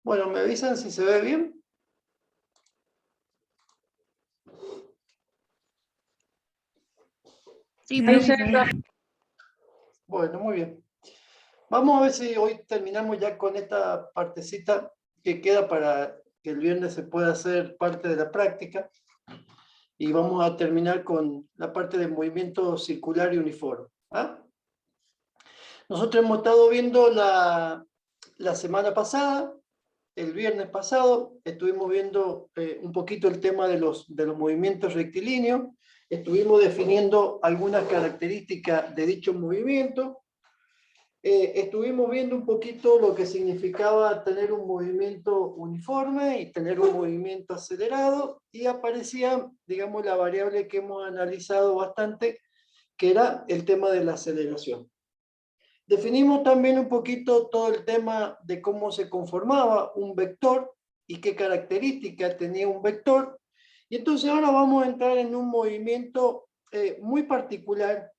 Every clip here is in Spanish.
Bueno, ¿me avisan si se ve bien? Sí, profe. Bueno, muy bien. Vamos a ver si hoy terminamos ya con esta partecita que queda para que el viernes se pueda hacer parte de la práctica. Y vamos a terminar con la parte de movimiento circular y uniforme. ¿Ah? Nosotros hemos estado viendo la semana pasada, el viernes pasado, estuvimos viendo un poquito el tema de los movimientos rectilíneos, estuvimos definiendo algunas características de dicho movimiento, estuvimos viendo un poquito lo que significaba tener un movimiento uniforme y tener un movimiento acelerado, y aparecía, digamos, la variable que hemos analizado bastante, que era el tema de la aceleración. Definimos también un poquito todo el tema de cómo se conformaba un vector y qué características tenía un vector. Y entonces ahora vamos a entrar en un movimiento muy particular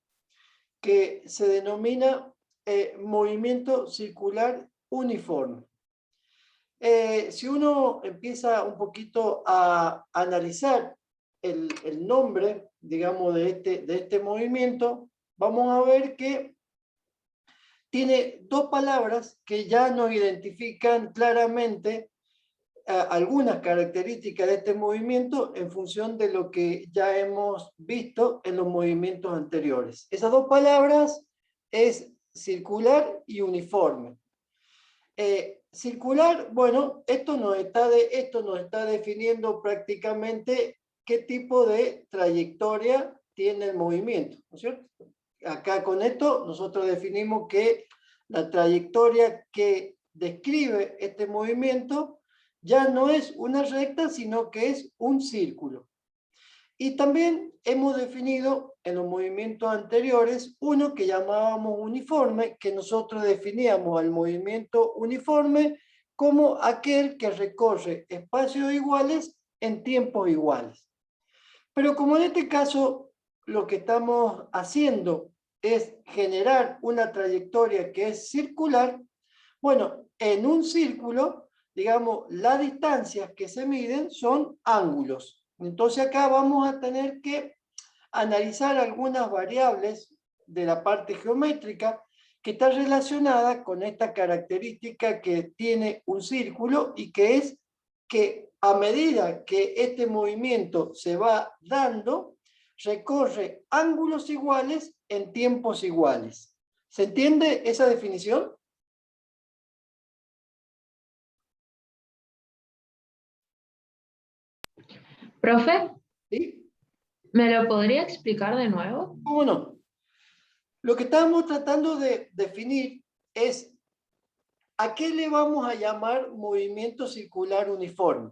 que se denomina movimiento circular uniforme. Si uno empieza un poquito a analizar el nombre, digamos, de este movimiento, vamos a ver que tiene dos palabras que ya nos identifican claramente algunas características de este movimiento en función de lo que ya hemos visto en los movimientos anteriores. Esas dos palabras es circular y uniforme. Circular, bueno, esto nos está definiendo prácticamente qué tipo de trayectoria tiene el movimiento, ¿no es cierto? Acá con esto nosotros definimos que la trayectoria que describe este movimiento ya no es una recta, sino que es un círculo. Y también hemos definido en los movimientos anteriores uno que llamábamos uniforme, que nosotros definíamos al movimiento uniforme como aquel que recorre espacios iguales en tiempos iguales. Pero como en este caso lo que estamos haciendo es generar una trayectoria que es circular, bueno, en un círculo, digamos, las distancias que se miden son ángulos. Entonces acá vamos a tener que analizar algunas variables de la parte geométrica que está relacionada con esta característica que tiene un círculo, y que es que a medida que este movimiento se va dando, recorre ángulos iguales en tiempos iguales. ¿Se entiende esa definición? Profe, ¿Sí? ¿me lo podría explicar de nuevo? ¿Cómo no? Lo que estamos tratando de definir es ¿a qué le vamos a llamar movimiento circular uniforme?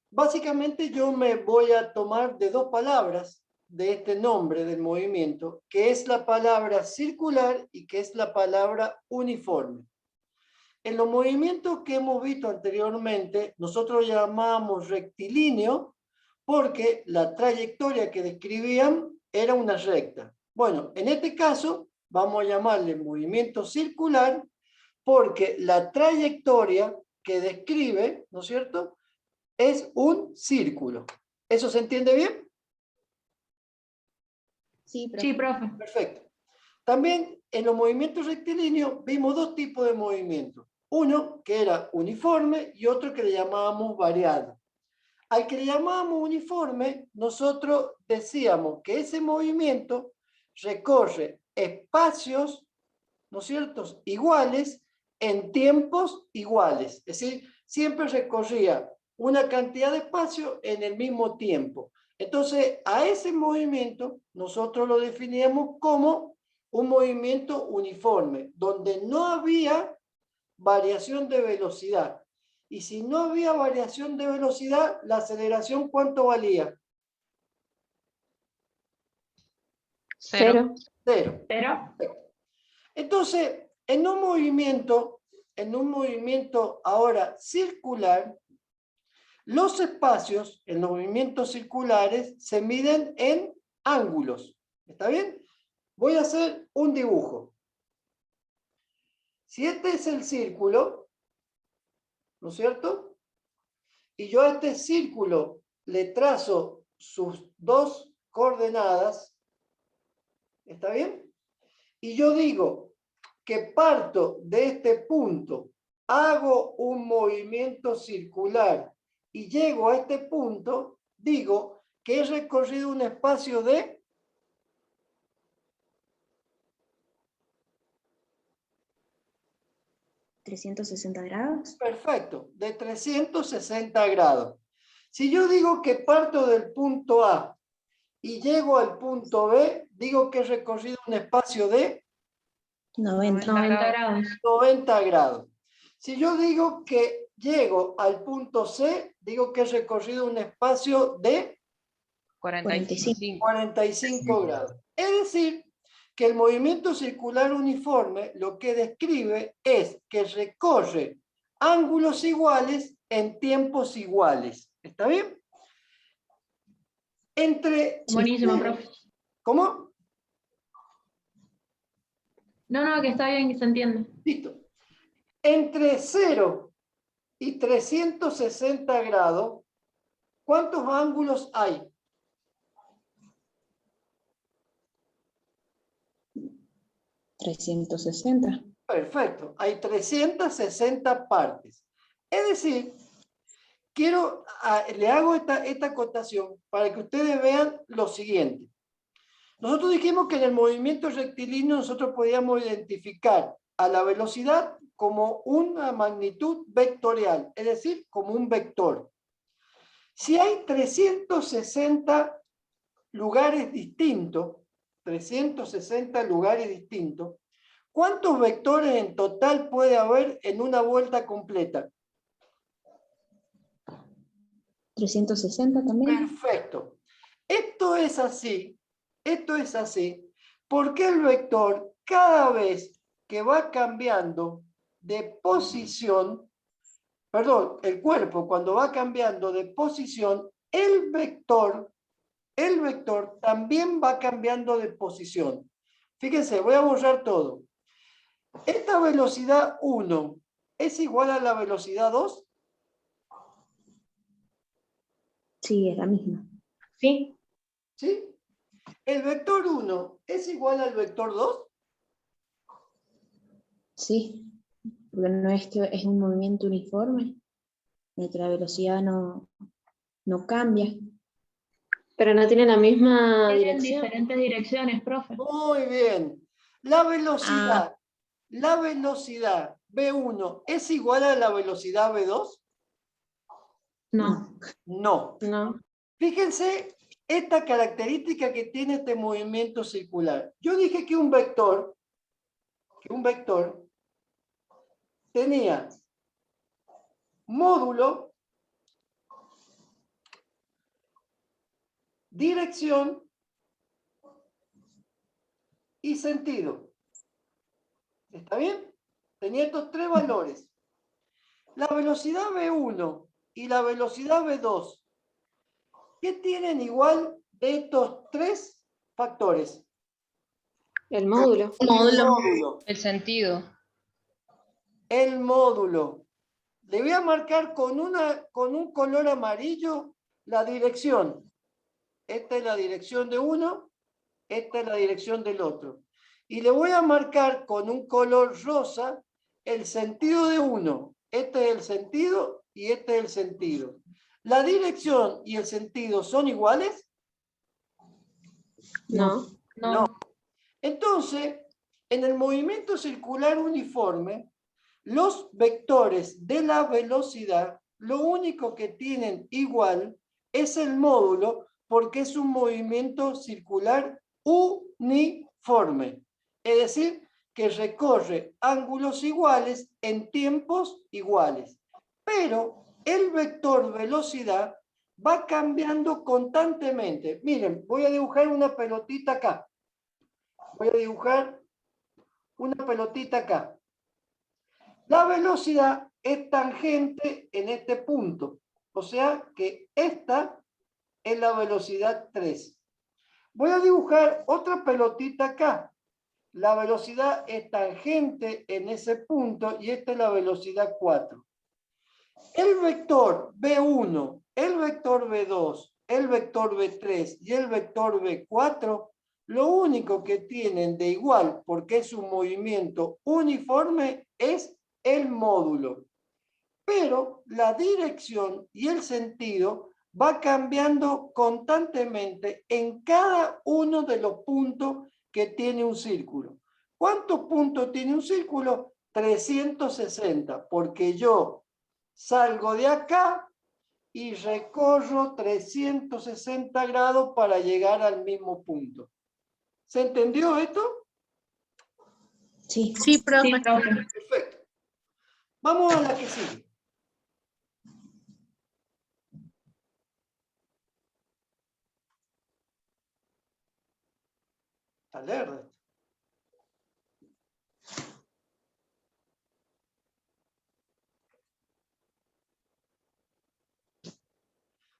Básicamente yo me voy a tomar de dos palabras de este nombre del movimiento, que es la palabra circular y que es la palabra uniforme. En los movimientos que hemos visto anteriormente, nosotros llamamos rectilíneo porque la trayectoria que describían era una recta. Bueno, en este caso vamos a llamarle movimiento circular porque la trayectoria que describe, ¿no es cierto?, es un círculo. ¿Eso se entiende bien? Sí, profe. Perfecto. También en los movimientos rectilíneos vimos dos tipos de movimientos. Uno que era uniforme y otro que le llamábamos variado. Al que le llamábamos uniforme, nosotros decíamos que ese movimiento recorre espacios, ¿no es cierto?, iguales en tiempos iguales. Es decir, siempre recorría una cantidad de espacio en el mismo tiempo. Entonces, a ese movimiento nosotros lo definíamos como un movimiento uniforme, donde no había variación de velocidad. Y si no había variación de velocidad, la aceleración, ¿cuánto valía? Cero. Cero. Pero, Entonces, en un movimiento ahora circular, los espacios en los movimientos circulares se miden en ángulos. ¿Está bien? Voy a hacer un dibujo. Si este es el círculo, ¿no es cierto? Y yo a este círculo le trazo sus dos coordenadas, ¿está bien? Y yo digo que parto de este punto, hago un movimiento circular y llego a este punto, digo que he recorrido un espacio de 360 grados. perfecto, de 360 grados. Si yo digo que parto del punto A y llego al punto B, digo que he recorrido un espacio de 90. 90 grados. 90 grados. Si yo digo que llego al punto C, digo que he recorrido un espacio de 45. 45 grados. Es decir, que el movimiento circular uniforme lo que describe es que recorre ángulos iguales en tiempos iguales. ¿Está bien? Buenísimo, profe. ¿Cómo? No, que está bien, que se entiende. Listo. Entre 0 y 360 grados, ¿cuántos ángulos hay? 360. Perfecto, hay 360 partes. Es decir, le hago esta acotación para que ustedes vean lo siguiente. Nosotros dijimos que en el movimiento rectilíneo nosotros podíamos identificar a la velocidad como una magnitud vectorial, es decir, como un vector. Si hay 360 lugares distintos, ¿cuántos vectores en total puede haber en una vuelta completa? 360 también. Perfecto. Esto es así, porque el vector cada vez que va cambiando de posición, perdón, el cuerpo cuando va cambiando de posición, el vector también va cambiando de posición. Fíjense, voy a borrar todo. Esta velocidad 1 es igual a la velocidad 2. Sí, es la misma. Sí. ¿Sí? ¿El vector 1 es igual al vector 2? Sí, porque no es que es un movimiento uniforme, en el que la velocidad no cambia. Pero no tiene la misma Tienen dirección. diferentes direcciones, profe. Muy bien. La velocidad V1 es igual a la velocidad V2? No. No. No. Fíjense esta característica que tiene este movimiento circular. Yo dije que un vector tenía módulo, dirección y sentido. ¿Está bien? Tenía estos tres valores. La velocidad V1 y la velocidad V2, ¿qué tienen igual de estos tres factores? El módulo. El módulo. El sentido. El módulo. Le voy a marcar con un color amarillo la dirección. Esta es la dirección de uno, esta es la dirección del otro. Y le voy a marcar con un color rosa el sentido de uno. Este es el sentido y este es el sentido. ¿La dirección y el sentido son iguales? No. No. Entonces, en el movimiento circular uniforme, los vectores de la velocidad, lo único que tienen igual es el módulo, porque es un movimiento circular uniforme. Es decir, que recorre ángulos iguales en tiempos iguales. pero el vector velocidad va cambiando constantemente. Miren, voy a dibujar una pelotita acá. Voy a dibujar una pelotita acá. La velocidad es tangente en este punto. O sea que esta es la velocidad 3. Voy a dibujar otra pelotita acá. La velocidad es tangente en ese punto y esta es la velocidad 4. El vector B1, el vector B2, el vector B3 y el vector B4, lo único que tienen de igual, porque es un movimiento uniforme, es el módulo. Pero la dirección y el sentido va cambiando constantemente en cada uno de los puntos que tiene un círculo. ¿Cuántos puntos tiene un círculo? 360, porque yo salgo de acá y recorro 360 grados para llegar al mismo punto. ¿Se entendió esto? Sí. Sí, profe. Sí, profe. Perfecto. Vamos a la que sigue. Está lerdo.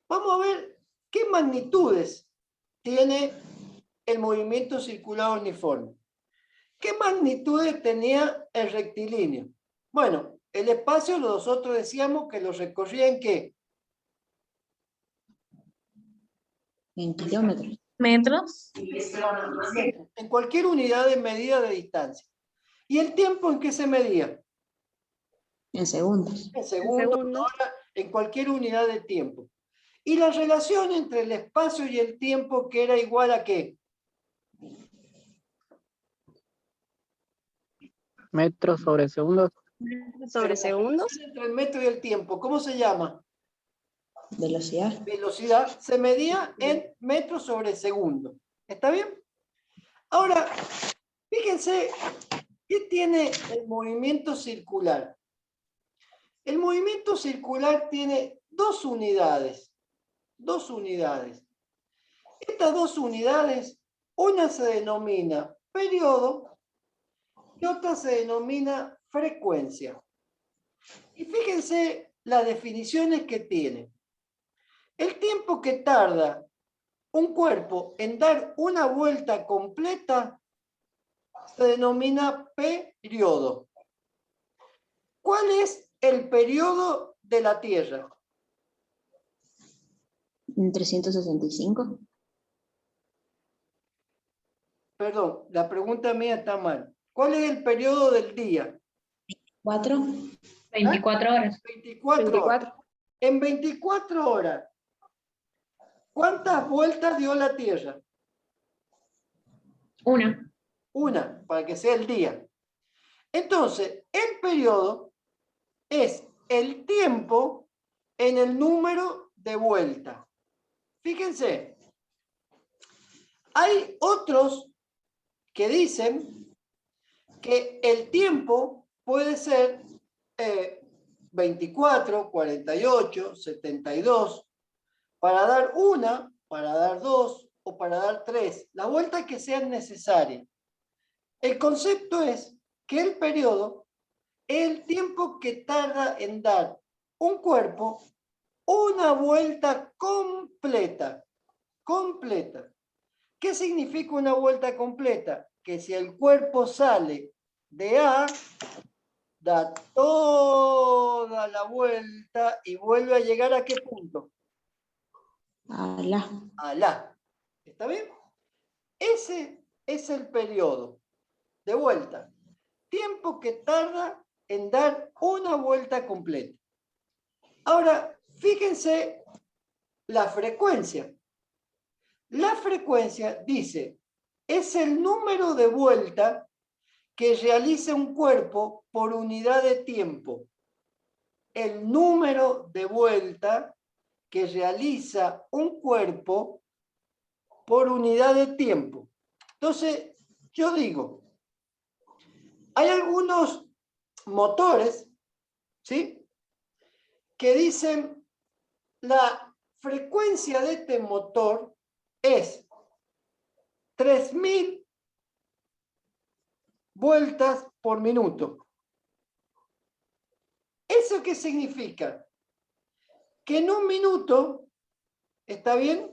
Vamos a ver qué magnitudes tiene el movimiento circular uniforme. ¿Qué magnitudes tenía el rectilíneo? Bueno, el espacio nosotros decíamos que lo recorría en ¿qué? En kilómetros. ¿Metros? En cualquier unidad de medida de distancia. ¿Y el tiempo en qué se medía? En segundos. En segundos, en hora, en cualquier unidad de tiempo. ¿Y la relación entre el espacio y el tiempo que era igual a qué? Metros sobre segundos. ¿Sobre segundos? Entre el metro y el tiempo, ¿cómo se llama? Velocidad. Velocidad se medía en metros sobre segundo. ¿Está bien? Ahora, fíjense, ¿qué tiene el movimiento circular? El movimiento circular tiene dos unidades. Dos unidades. Estas dos unidades, una se denomina periodo y otra se denomina frecuencia. Y fíjense las definiciones que tiene. El tiempo que tarda un cuerpo en dar una vuelta completa se denomina periodo. ¿Cuál es el periodo de la Tierra? 365. Perdón, la pregunta mía está mal. ¿Cuál es el periodo del día? 4. 24 horas. 24 horas. En 24 horas, ¿cuántas vueltas dio la Tierra? Una. Una, para que sea el día. Entonces, el periodo es el tiempo en el número de vueltas. Fíjense, hay otros que dicen que el tiempo puede ser 24, 48, 72, para dar una, para dar dos o para dar tres, las vueltas que sean necesarias. El concepto es que el periodo es el tiempo que tarda en dar un cuerpo una vuelta completa. Completa. ¿Qué significa una vuelta completa? Que si el cuerpo sale de A, da toda la vuelta y vuelve a llegar ¿a qué punto? A la. A la. ¿Está bien? Ese es el periodo de vuelta. Tiempo que tarda en dar una vuelta completa. Ahora, fíjense la frecuencia. La frecuencia, dice, es el número de vueltas que realiza un cuerpo por unidad de tiempo. El número de vueltas que realiza un cuerpo por unidad de tiempo. Entonces, yo digo, hay algunos motores, ¿sí?, que dicen la frecuencia de este motor es 3000 vueltas por minuto. ¿Eso qué significa? Que en un minuto, ¿está bien?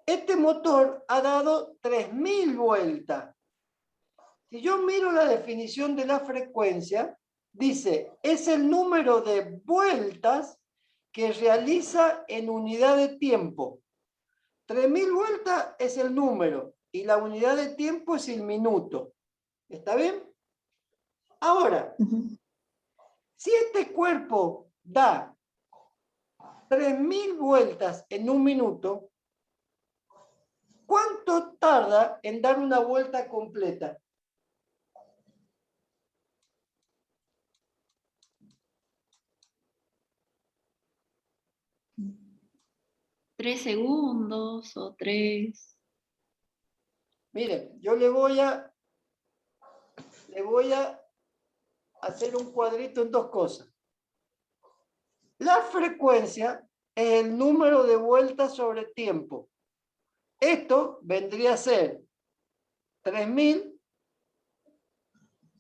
Este motor ha dado 3000 vueltas. Si yo miro la definición de la frecuencia, dice, es el número de vueltas que realiza en unidad de tiempo. 3000 vueltas es el número y la unidad de tiempo es el minuto. ¿Está bien? Ahora, si este cuerpo da 3000 vueltas en un minuto, ¿cuánto tarda en dar una vuelta completa? ¿3 segundos o 3? Miren, yo le voy a hacer un cuadrito en dos cosas. La frecuencia es el número de vueltas sobre tiempo. Esto vendría a ser 3000.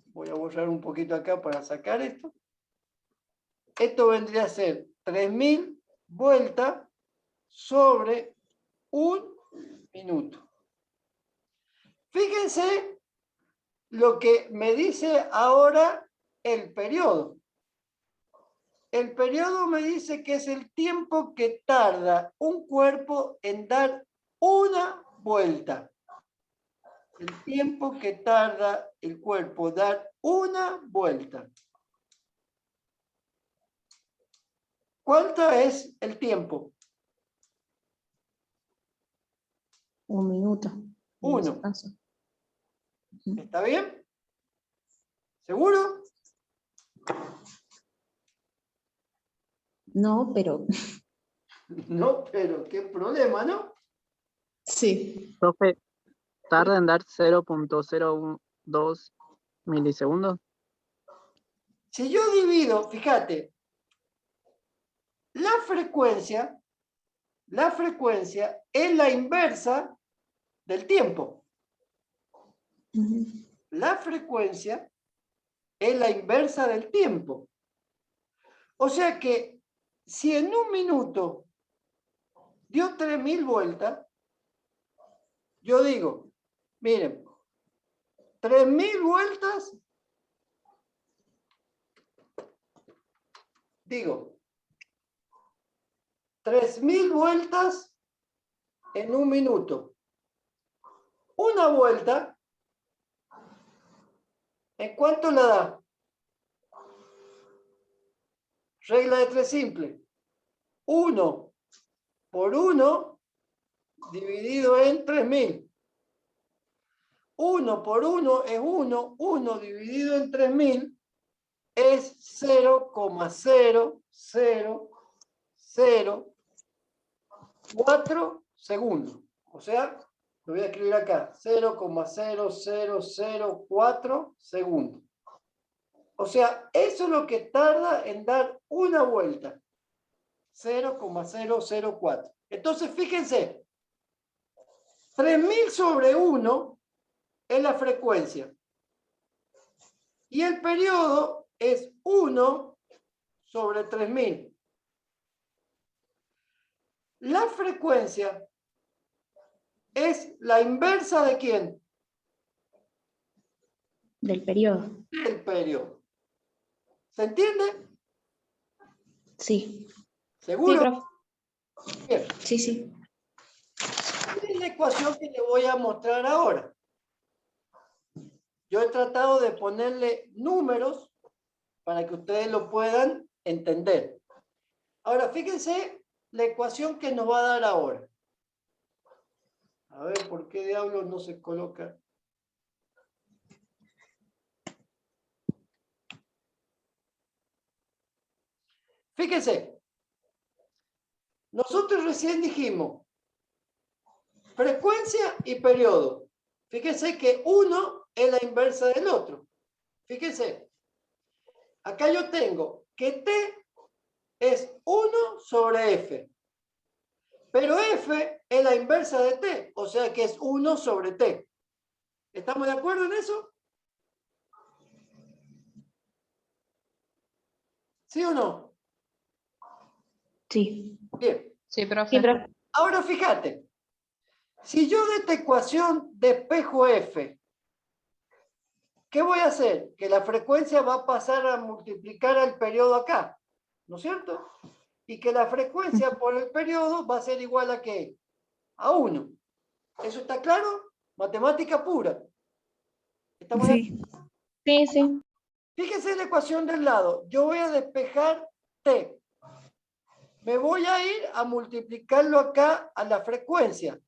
Voy a borrar un poquito acá para sacar esto. Esto vendría a ser 3000 vueltas sobre un minuto. Fíjense lo que me dice ahora el periodo. El periodo me dice que es el tiempo que tarda un cuerpo en dar una vuelta. El tiempo que tarda el cuerpo en dar una vuelta. ¿Cuánto es el tiempo? 1 minuto. En ese 1. caso. ¿Está bien? ¿Seguro? No, pero No, pero qué problema, ¿no? sí. Profe, tarda en dar 0.02 milisegundos. Si yo divido, fíjate, la frecuencia es la inversa del tiempo. La frecuencia es la inversa del tiempo. O sea que si en un minuto dio 3000 vueltas, yo digo, miren, 3000 vueltas, digo, 3000 vueltas en un minuto. Una vuelta, ¿en cuánto la da? Regla de 3 simple. 1 por 1 dividido en 3000. 1 por 1 es 1. 1 dividido en 3000 es 0,0004 segundos. O sea, lo voy a escribir acá. 0,0004 segundos. O sea, eso es lo que tarda en dar una vuelta. 0,004. Entonces, fíjense. 3000 sobre 1 es la frecuencia. Y el periodo es 1 sobre 3000. La frecuencia es la inversa ¿de quién? Del periodo. Del periodo. ¿Se entiende? Sí. ¿Seguro? Sí, profe. Bien. Sí, sí. Esta es la ecuación que le voy a mostrar ahora. Yo he tratado de ponerle números para que ustedes lo puedan entender. Ahora, fíjense la ecuación que nos va a dar ahora. A ver, ¿por qué diablos no se coloca? Fíjense. Nosotros recién dijimos frecuencia y periodo. Fíjense que uno es la inversa del otro. Fíjense. Acá yo tengo que T es 1 sobre f. Pero f es la inversa de t, o sea que es 1 sobre t. ¿Estamos de acuerdo en eso? ¿Sí o no? Sí. Bien. Sí, profe. Sí, profe. Ahora fíjate, si yo de esta ecuación despejo f, ¿qué voy a hacer? Que la frecuencia va a pasar a multiplicar al periodo acá, ¿no es cierto? Y que la frecuencia por el periodo va a ser igual a ¿qué? A 1. ¿Eso está claro? Matemática pura. ¿Estamos de acuerdo? Sí, sí. Fíjese la ecuación del lado. Yo voy a despejar t. Me voy a ir a multiplicarlo acá a la frecuencia.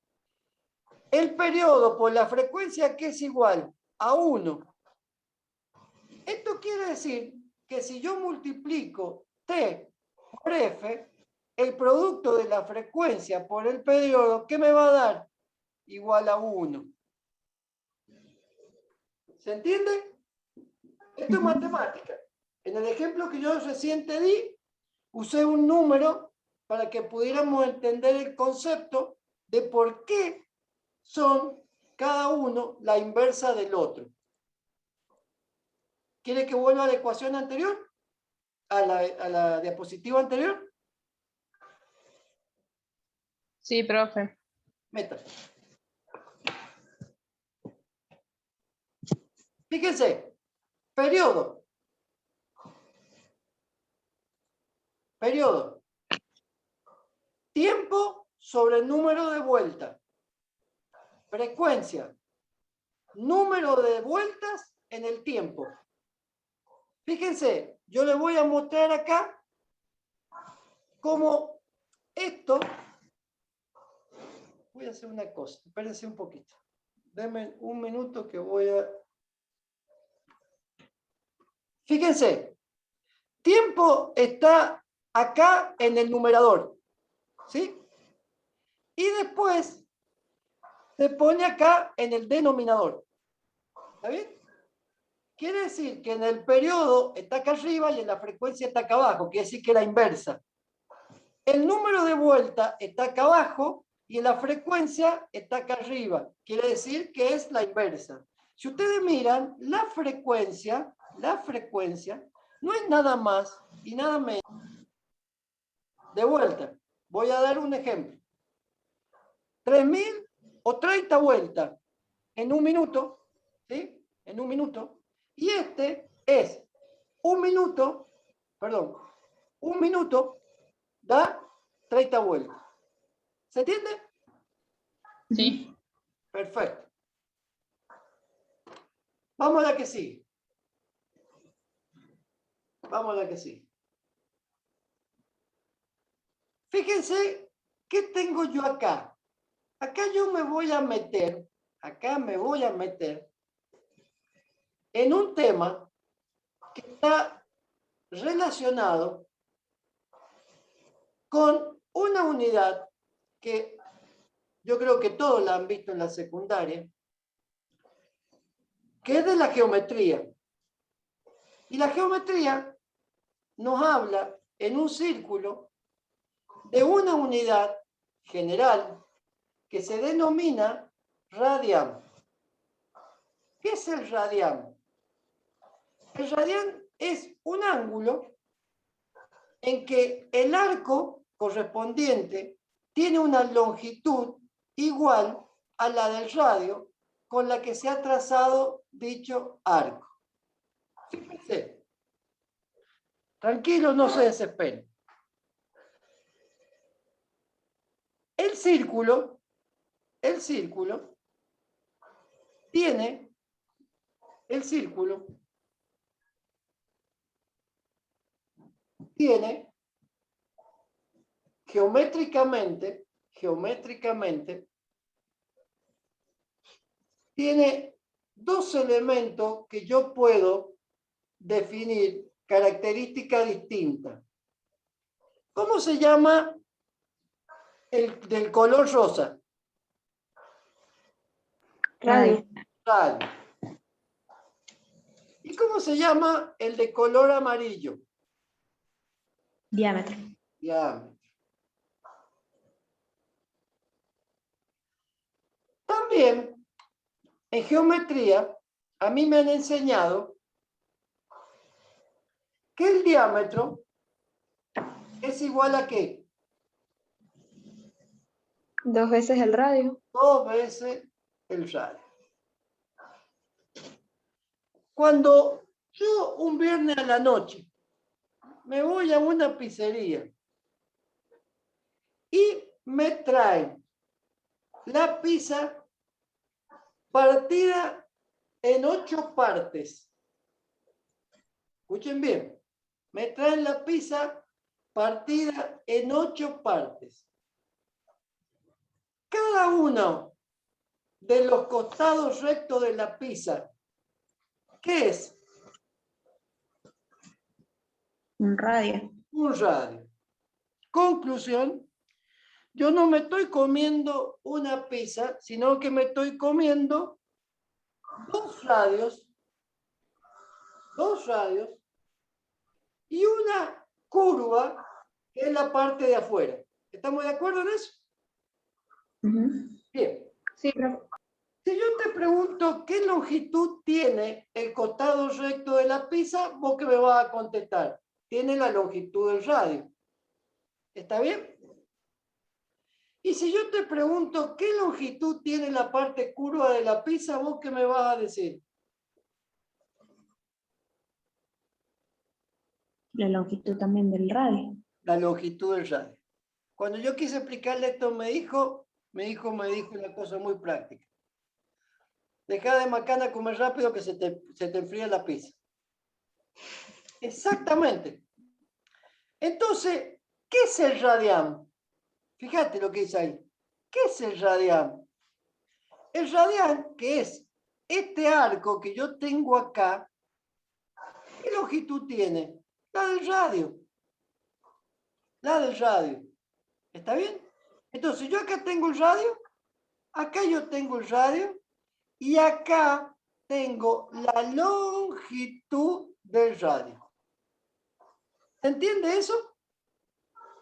El periodo por la frecuencia que es igual a 1. Esto quiere decir que si yo multiplico t por f, el producto de la frecuencia por el periodo, ¿qué me va a dar? Igual a 1. ¿Se entiende? Esto es matemática. En el ejemplo que yo recién te di, usé un número para que pudiéramos entender el concepto de por qué son cada uno la inversa del otro. ¿Quiere que vuelva a la ecuación anterior? ¿A la diapositiva anterior? Sí, profe. Meta. Fíjense, periodo. Periodo. Tiempo sobre el número de vueltas. Frecuencia. Número de vueltas en el tiempo. Fíjense, yo les voy a mostrar acá cómo esto... Voy a hacer una cosa, espérense un poquito. Denme un minuto que voy a... Fíjense, tiempo está acá en el numerador, ¿sí? Y después se pone acá en el denominador. ¿Está bien? Quiere decir que en el periodo está acá arriba y en la frecuencia está acá abajo, quiere decir que es la inversa. El número de vuelta está acá abajo y en la frecuencia está acá arriba, quiere decir que es la inversa. Si ustedes miran, la frecuencia no es nada más y nada menos. De vuelta, voy a dar un ejemplo. 3.000 o 30 vueltas en un minuto, ¿sí? En un minuto. Y este es un minuto da 30 vueltas. ¿Se entiende? Sí. Perfecto. Vamos a la que sigue. Vamos a la que sigue. Fíjense, ¿qué tengo yo acá? Acá yo me voy a meter, en un tema que está relacionado con una unidad que yo creo que todos la han visto en la secundaria, que es de la geometría. Y la geometría nos habla en un círculo de una unidad general que se denomina radián. ¿Qué es el radián? El radián es un ángulo en que el arco correspondiente tiene una longitud igual a la del radio con la que se ha trazado dicho arco. Fíjense. Tranquilo, no se desesperen. El círculo tiene geométricamente, tiene dos elementos que yo puedo definir características distintas. ¿Cómo se llama el del color rosa? Radio. Radio. ¿Y cómo se llama el de color amarillo? Diámetro. Diámetro. También, en geometría, a mí me han enseñado que el diámetro es igual a ¿qué? 2 veces el radio. 2 veces el radio. Cuando yo un viernes a la noche me voy a una pizzería y me traen la pizza partida en 8 partes. Escuchen bien, me traen la pizza partida en 8 partes. Cada uno de los costados rectos de la pizza, ¿qué es? Un radio. Un radio. Conclusión, yo no me estoy comiendo una pizza, sino que me estoy comiendo dos radios y una curva que es la parte de afuera. ¿Estamos de acuerdo en eso? Ujú. Bien. Sí, profe. Si yo te pregunto qué longitud tiene el costado recto de la pizza, vos que me vas a contestar, tiene la longitud del radio. ¿Está bien? Y si yo te pregunto qué longitud tiene la parte curva de la pizza, vos qué me vas a decir. La longitud también del radio. La longitud del radio. Cuando yo quise explicarle esto, me dijo una cosa muy práctica. Deja de macana, comer rápido que se te enfría la pizza. Exactamente. Entonces, ¿qué es el radián? Fíjate lo que dice ahí. ¿Qué es el radián? El radián, que es este arco que yo tengo acá, ¿qué longitud tiene? La del radio. La del radio. ¿Está bien? Entonces, yo acá tengo el radio, acá yo tengo el radio, y acá tengo la longitud del radio. ¿Se entiende eso?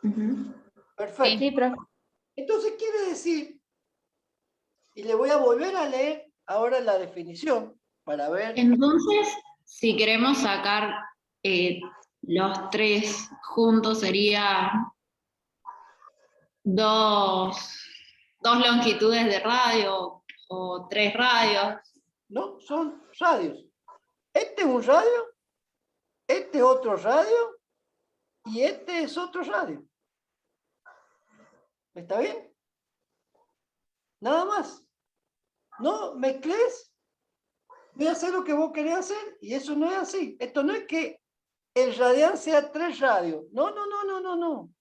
Ujú. Perfecto. Sí, profe. Entonces quiere decir, y le voy a volver a leer ahora la definición para ver. Entonces, si queremos sacar los tres juntos, sería dos longitudes de radio o 3 radios. No, son radios. Este es un radio, este es otro radio y este es otro radio. ¿Está bien? Nada más. No mezcles. Voy a hacer lo que vos querés hacer y eso no es así. Esto no es que el radián sea 3 radios. No, no, no, no, no, no.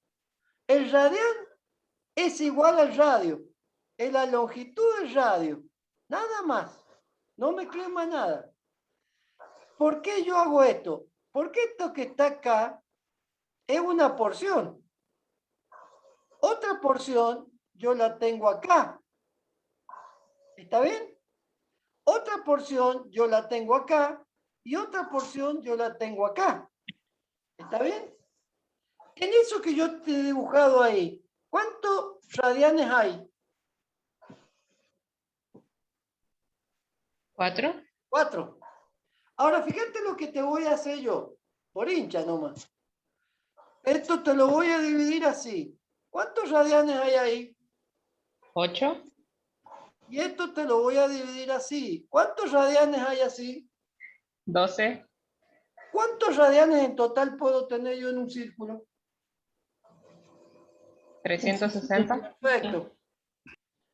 El radián es igual al radio. Es la longitud del radio. Nada más. No mezcles más nada. ¿Por qué yo hago esto? Porque esto que está acá es una porción. Otra porción yo la tengo acá. ¿Está bien? Otra porción yo la tengo acá y otra porción yo la tengo acá. ¿Está bien? En eso que yo te he dibujado ahí, ¿cuántos radianes hay? 4. 4. Ahora fíjate lo que te voy a hacer yo, por hincha nomás. Esto te lo voy a dividir así. ¿Cuántos radianes hay ahí? 8. Y esto te lo voy a dividir así. ¿Cuántos radianes hay así? 12. ¿Cuántos radianes en total puedo tener yo en un círculo? 360. Perfecto.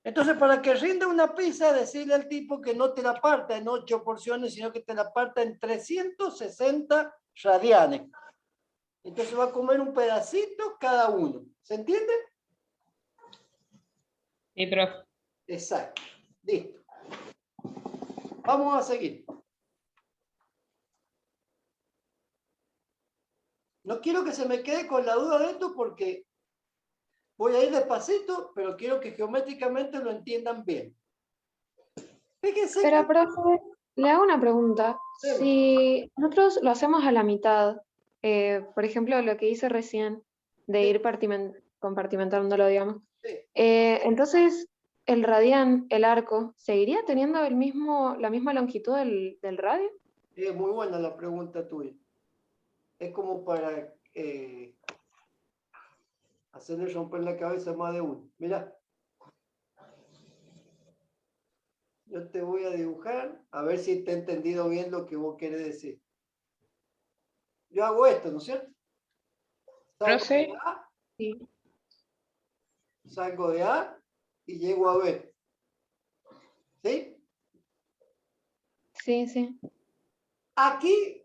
Entonces, para que rinda una pizza, decirle al tipo que no te la parta en 8 porciones, sino que te la parta en 360 radianes. Entonces va a comer un pedacito cada uno. ¿Se entiende? Sí, profe. Exacto. Listo. Vamos a seguir. No quiero que se me quede con la duda de esto porque voy a ir despacito, pero quiero que geométricamente lo entiendan bien. Fíjense Pero, que... profe, le hago una pregunta. Sí. Si nosotros lo hacemos a la mitad, por ejemplo, lo que hice recién, de ir compartimentándolo, digamos. Sí. Entonces, el radián, el arco, ¿seguiría teniendo la misma longitud del radio? Es muy buena la pregunta tuya. Es como para hacerle romper la cabeza a más de uno. Mirá. Yo te voy a dibujar, a ver si te he entendido bien lo que vos querés decir. Yo hago esto, ¿no es cierto? Salgo Profe. de A, salgo de A y llego a B. ¿Sí? Sí, sí. Aquí,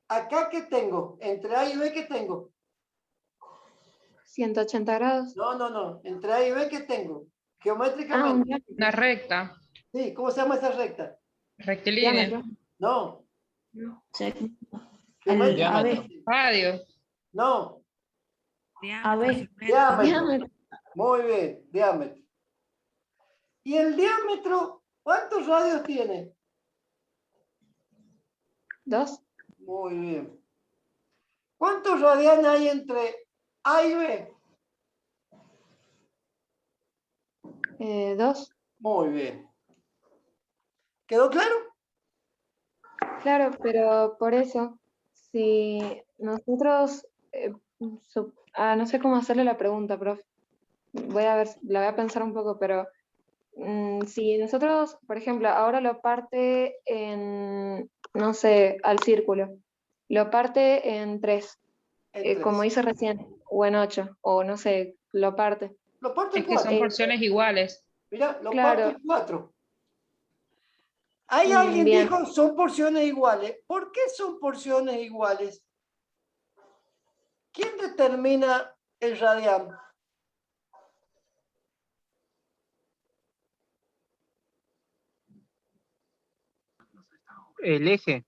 acá, ¿qué tengo? Entre A y B, ¿qué tengo? 180 grados. No. Entre A y B, ¿qué tengo? Ah, Geométricamente. un diámetro. Una recta. Sí, ¿cómo se llama esa recta? Rectilínea. Diámetro. No. Al AB. Geométricamente. Radio. No. AB. Diámetro. Diámetro. Muy bien, diámetro. ¿Y el diámetro cuántos radios tiene? 2. Muy bien. ¿Cuántos radianes hay entre A y B? 2. Muy bien. ¿Quedó claro? Claro, pero por eso, si nosotros, no sé cómo hacerle la pregunta, profe. Voy a ver, la voy a pensar un poco, pero si nosotros, por ejemplo, ahora lo parte en, no sé, al círculo, lo parte en 3, En como tres. hice recién, o en 8, o no sé, lo parte. Lo parto en Es que son cuatro. porciones iguales. Mirá, lo Claro. parto en cuatro. Hay alguien Bien. dijo, son porciones iguales. ¿Por qué son porciones iguales? ¿Quién determina el radián? El eje.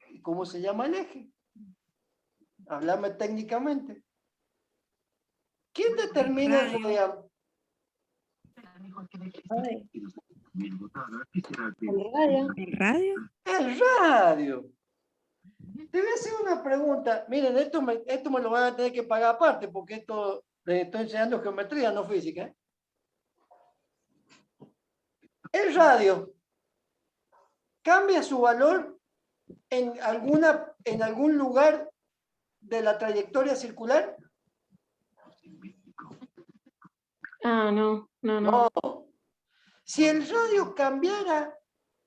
¿Y cómo se llama el eje? Háblame técnicamente. ¿Quién determina el radián? El radio. ¿El radio? El radio. Te voy a hacer una pregunta. Miren, esto me lo van a tener que pagar aparte, porque esto les estoy enseñando geometría, no física. ¿Eh? El radio cambia su valor en algún lugar de la trayectoria circular. Ah, no. No. Si el radio cambiara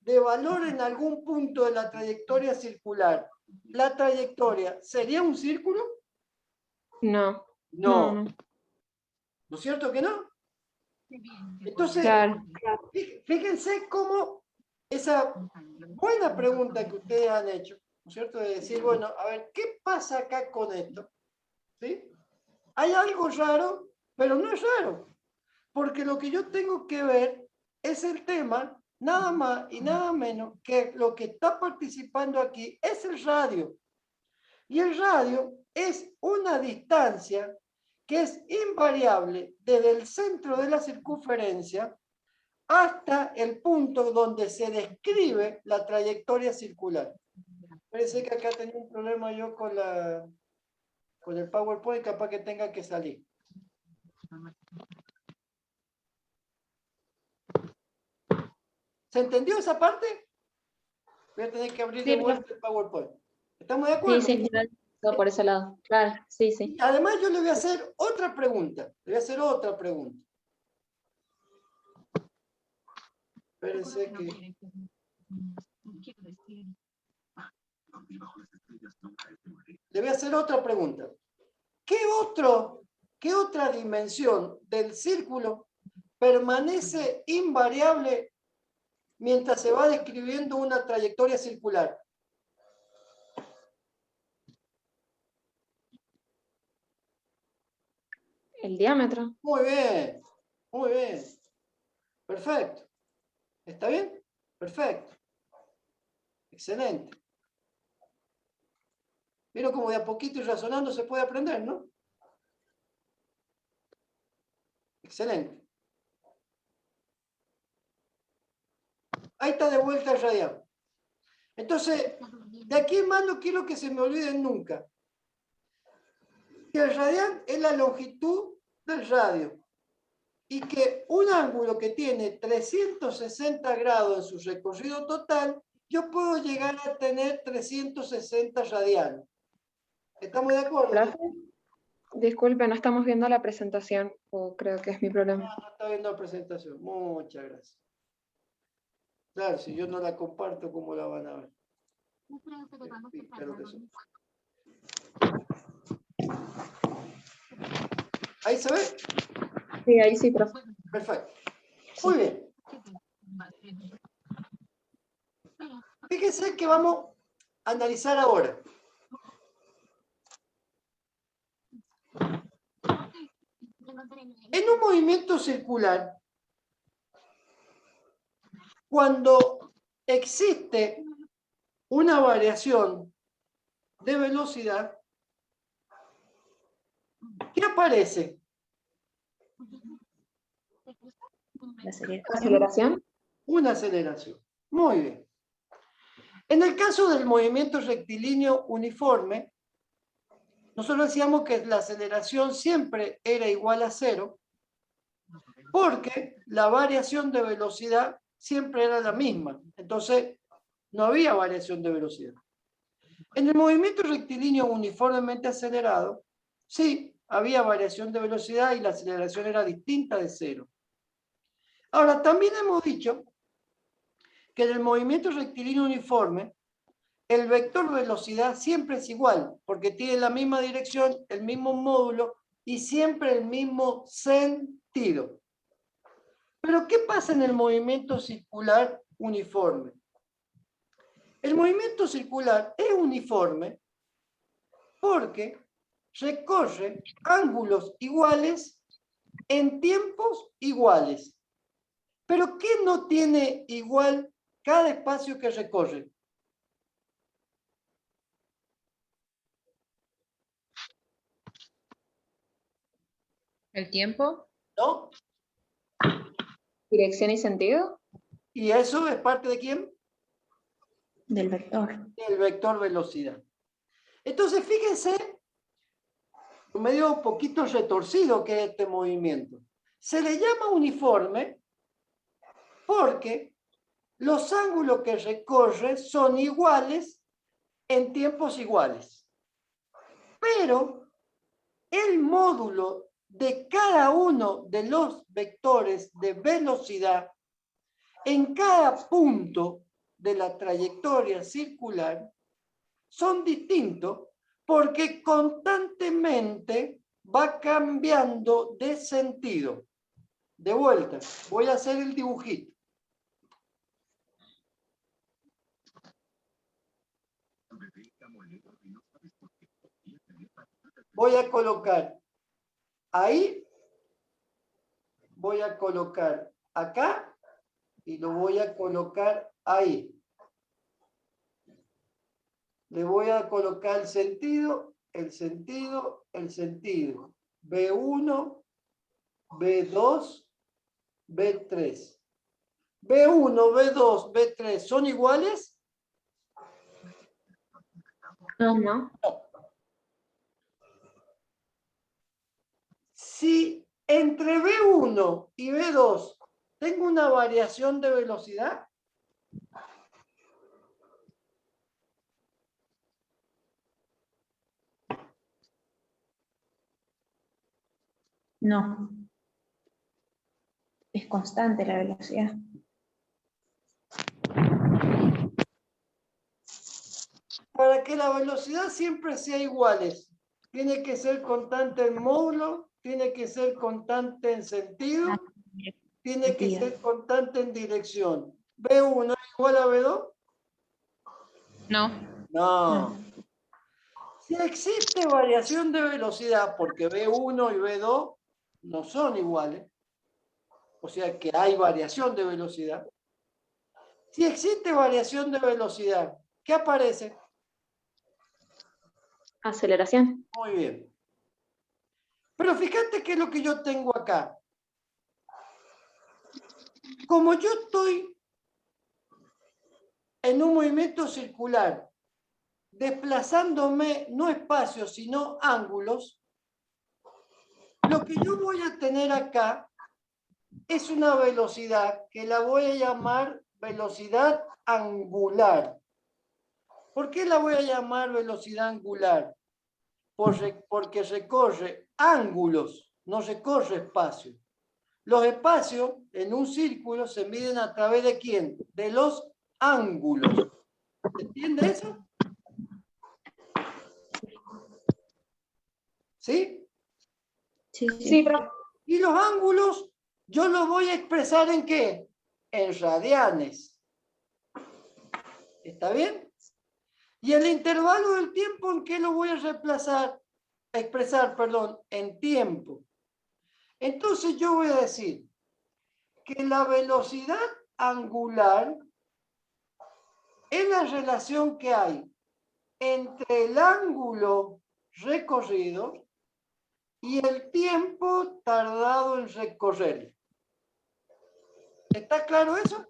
de valor en algún punto de la trayectoria circular, ¿la trayectoria sería un círculo? No. No. ¿No es cierto que no? Entonces, Claro. fíjense cómo esa buena pregunta que ustedes han hecho, ¿no es cierto? De decir, bueno, a ver, ¿qué pasa acá con esto? ¿Sí? Hay algo raro, pero no es raro, porque lo que yo tengo que ver es el tema, nada más y nada menos que lo que está participando aquí es el radio. Y el radio es una distancia que es invariable desde el centro de la circunferencia hasta el punto donde se describe la trayectoria circular. Parece que acá tenía un problema yo con el PowerPoint, capaz que tenga que salir. ¿Se entendió esa parte? Voy a tener que abrir de vuelta el PowerPoint. ¿Estamos de acuerdo? Sí, todo por ese lado. Claro, sí. Y además yo le voy a hacer otra pregunta. Espérense que... Le voy a hacer otra pregunta. ¿Qué otra dimensión del círculo permanece invariable mientras se va describiendo una trayectoria circular? El diámetro. Muy bien, muy bien. Perfecto. ¿Está bien? Perfecto. Excelente. Vieron cómo de a poquito y razonando se puede aprender, ¿no? Excelente. Ahí está de vuelta el radián. Entonces, de aquí en más no quiero que se me olviden nunca. Y el radián es la longitud del radio. Y que un ángulo que tiene 360 grados en su recorrido total, yo puedo llegar a tener 360 radianes. ¿Estamos de acuerdo? Profe, disculpe, no estamos viendo la presentación, o creo que es mi problema. No está viendo la presentación. Muchas gracias. Claro, si yo no la comparto, ¿cómo la van a ver? Espero que sí. ¿Ahí se ve? Sí, ahí sí, profe. Perfecto. Muy bien. Fíjense que vamos a analizar ahora. En un movimiento circular, cuando existe una variación de velocidad, ¿qué aparece? La aceleración. ¿Aceleración? Una aceleración. Muy bien. En el caso del movimiento rectilíneo uniforme, nosotros decíamos que la aceleración siempre era igual a 0, porque la variación de velocidad siempre era la misma. Entonces, no había variación de velocidad. En el movimiento rectilíneo uniformemente acelerado, sí, había variación de velocidad y la aceleración era distinta de 0. Ahora, también hemos dicho que en el movimiento rectilíneo uniforme, el vector velocidad siempre es igual, porque tiene la misma dirección, el mismo módulo y siempre el mismo sentido. Pero, ¿qué pasa en el movimiento circular uniforme? El movimiento circular es uniforme porque recorre ángulos iguales en tiempos iguales. Pero, ¿qué no tiene igual cada espacio que recorre? ¿El tiempo? ¿No? ¿Dirección y sentido? ¿Y eso es parte de quién? Del vector. El vector velocidad. Entonces, fíjense, medio un poquito retorcido que es este movimiento. Se le llama uniforme porque los ángulos que recorre son iguales en tiempos iguales. Pero el módulo de cada uno de los vectores de velocidad en cada punto de la trayectoria circular son distintos porque constantemente va cambiando de sentido. De vuelta, voy a hacer el dibujito. Voy a colocar ahí, voy a colocar acá y lo voy a colocar ahí. Le voy a colocar el sentido, el sentido, el sentido. B1, B2, B3. B1, B2, B3, ¿son iguales? No. Si entre B1 y B2 tengo una variación de velocidad, No. Es constante la velocidad. para que la velocidad siempre sea iguales, tiene que ser constante en módulo, tiene que ser constante en sentido, tiene que ser constante en dirección. ¿B1 es igual a B2? No. No. Si existe variación de velocidad, porque B1 y B2 no son iguales, o sea que hay variación de velocidad. Si existe variación de velocidad, ¿qué aparece? Aceleración. Muy bien. Pero fíjate qué es lo que yo tengo acá. Como yo estoy en un movimiento circular, desplazándome no espacios, sino ángulos, Lo que yo voy a tener acá es una velocidad que la voy a llamar velocidad angular. ¿Por qué la voy a llamar velocidad angular? Porque recorre ángulos, no recorre espacio. Los espacios en un círculo se miden a través de ¿quién? De los ángulos. ¿Se entiende eso? ¿Sí? Sí, Sí, profe. Y los ángulos yo los voy a expresar ¿en qué? En radianes. ¿Está bien? Y el intervalo del tiempo, ¿en qué lo voy a expresar, en tiempo. Entonces yo voy a decir que la velocidad angular es la relación que hay entre el ángulo recorrido y el tiempo tardado en recorrer. ¿Está claro eso?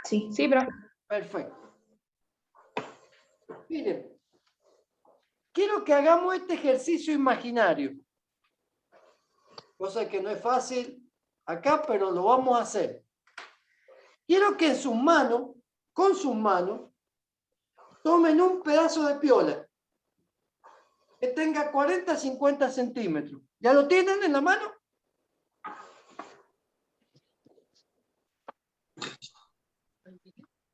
sí. Sí, profe. Perfecto. Miren, quiero que hagamos este ejercicio imaginario. Cosa que no es fácil acá, pero lo vamos a hacer. Quiero que en sus manos, con sus manos, tomen un pedazo de piola que tenga 40-50 centímetros. ¿Ya lo tienen en la mano?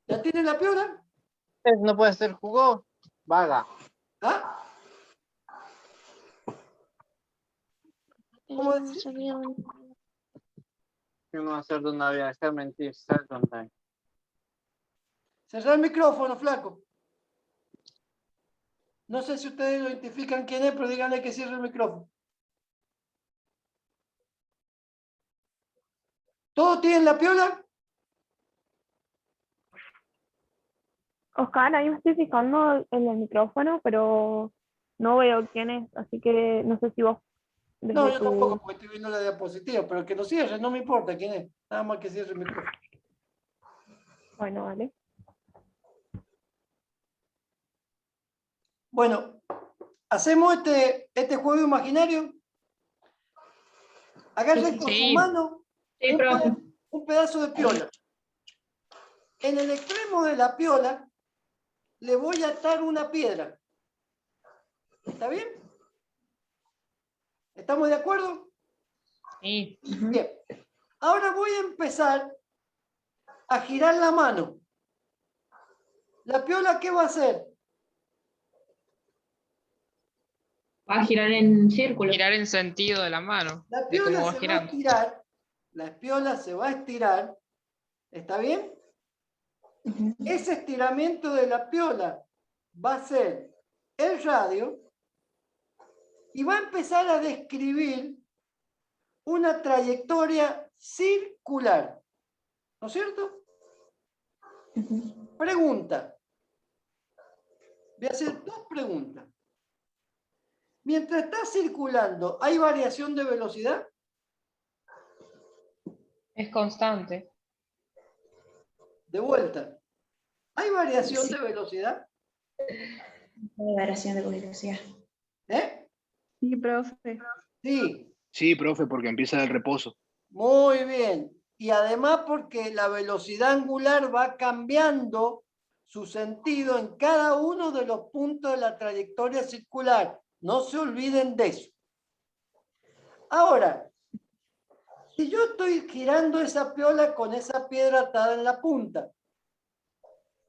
¿Ya tienen la piola? No puede ser jugo. Vaga. ¿Ah? ¿Cómo decís? ¿Qué no hacer de una viaje? Mentir. Ser tonta. Cerrar el micrófono, flaco. No sé si ustedes lo identifican quién es, pero díganle que cierre el micrófono. ¿Todos tienen la piola? Oscar, ahí me estoy fijando en el micrófono, pero no veo quién es, así que no sé si vos No, desde yo tampoco, tu... porque estoy viendo la diapositiva, pero que lo cierre, no me importa quién es. Nada más que cierre el micrófono. Bueno, vale. Bueno, hacemos este juego imaginario. Agarren con su Sí. mano Sí, profe. un pedazo de piola. En el extremo de la piola le voy a atar una piedra. ¿Está bien? ¿Estamos de acuerdo? Sí. Bien. Ahora voy a empezar a girar la mano. ¿La piola qué va a hacer? Va a girar en círculo. Girar en sentido de la mano. La De cómo piola va se va a girando. estirar. La piola se va a estirar. ¿Está bien? Ese estiramiento de la piola va a ser el radio y va a empezar a describir una trayectoria circular. ¿No es cierto? Pregunta. Voy a hacer dos preguntas. Mientras está circulando, ¿hay variación de velocidad? Es constante. De vuelta. ¿Hay variación de velocidad? Hay variación de velocidad. ¿Eh? Sí, profe. Sí. Sí, profe, porque empieza el reposo. Muy bien. Y además porque la velocidad angular va cambiando su sentido en cada uno de los puntos de la trayectoria circular. No se olviden de eso. Ahora, si yo estoy girando esa piola con esa piedra atada en la punta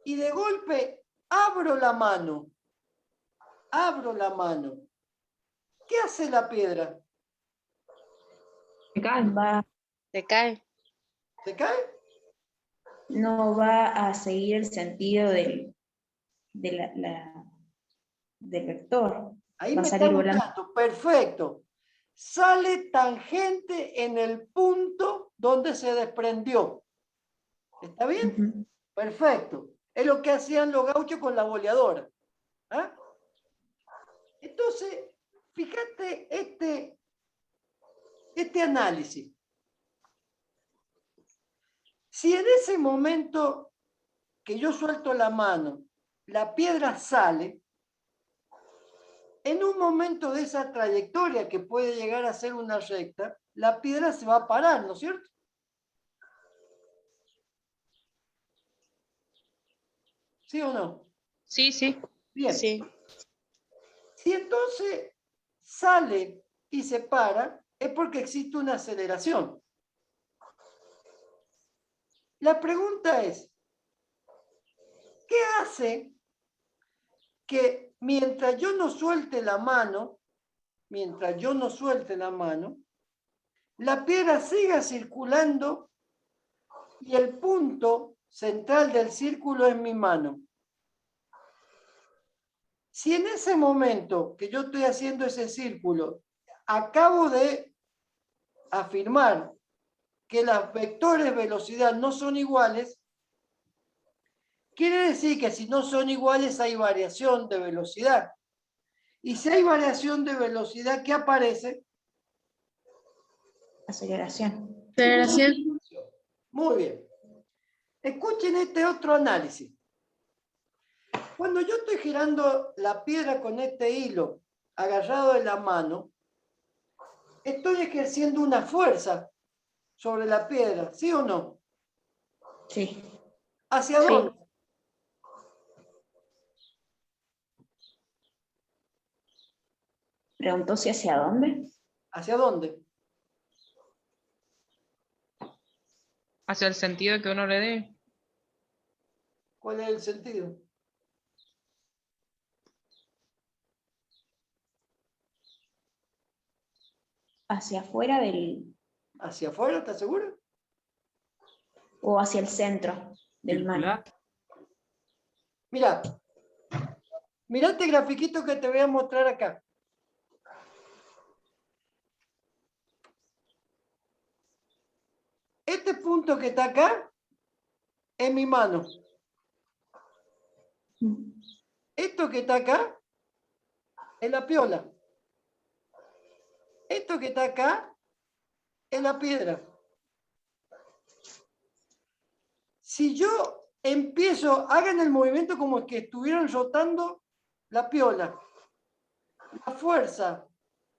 y de golpe abro la mano, ¿qué hace la piedra? Se cae. Se cae. ¿Se cae? No va a seguir el sentido del vector. Ahí Va a me salir está volando. gustando. Perfecto. Sale tangente en el punto donde se desprendió. ¿Está bien? Perfecto. Es lo que hacían los gauchos con la boleadora. ¿Ah? Entonces, fíjate este análisis. Si en ese momento que yo suelto la mano, la piedra sale, en un momento de esa trayectoria que puede llegar a ser una recta, la piedra se va a parar, ¿no es cierto? ¿Sí o no? Sí, sí. Bien. Sí. Si entonces sale y se para, es porque existe una aceleración. La pregunta es, ¿qué hace que mientras yo no suelte la mano, la piedra siga circulando y el punto central del círculo es mi mano? Si en ese momento que yo estoy haciendo ese círculo, acabo de afirmar que los vectores de velocidad no son iguales, quiere decir que si no son iguales hay variación de velocidad. Y si hay variación de velocidad, ¿qué aparece? Aceleración. Aceleración. Muy bien. Escuchen este otro análisis. Cuando yo estoy girando la piedra con este hilo agarrado de la mano, estoy ejerciendo una fuerza sobre la piedra, ¿sí o no? Sí. ¿Hacia dónde? Preguntó si hacia dónde. ¿Hacia dónde? Hacia el sentido que uno le dé. ¿Cuál es el sentido? Hacia afuera del, ¿Hacia afuera? ¿Estás seguro? o hacia el centro del mar. Mira, mira este grafiquito que te voy a mostrar acá. Este punto que está acá es mi mano. Esto que está acá es la piola. Esto que está acá es la piedra. Si yo empiezo, hagan el movimiento como que estuvieran rotando la piola. La fuerza,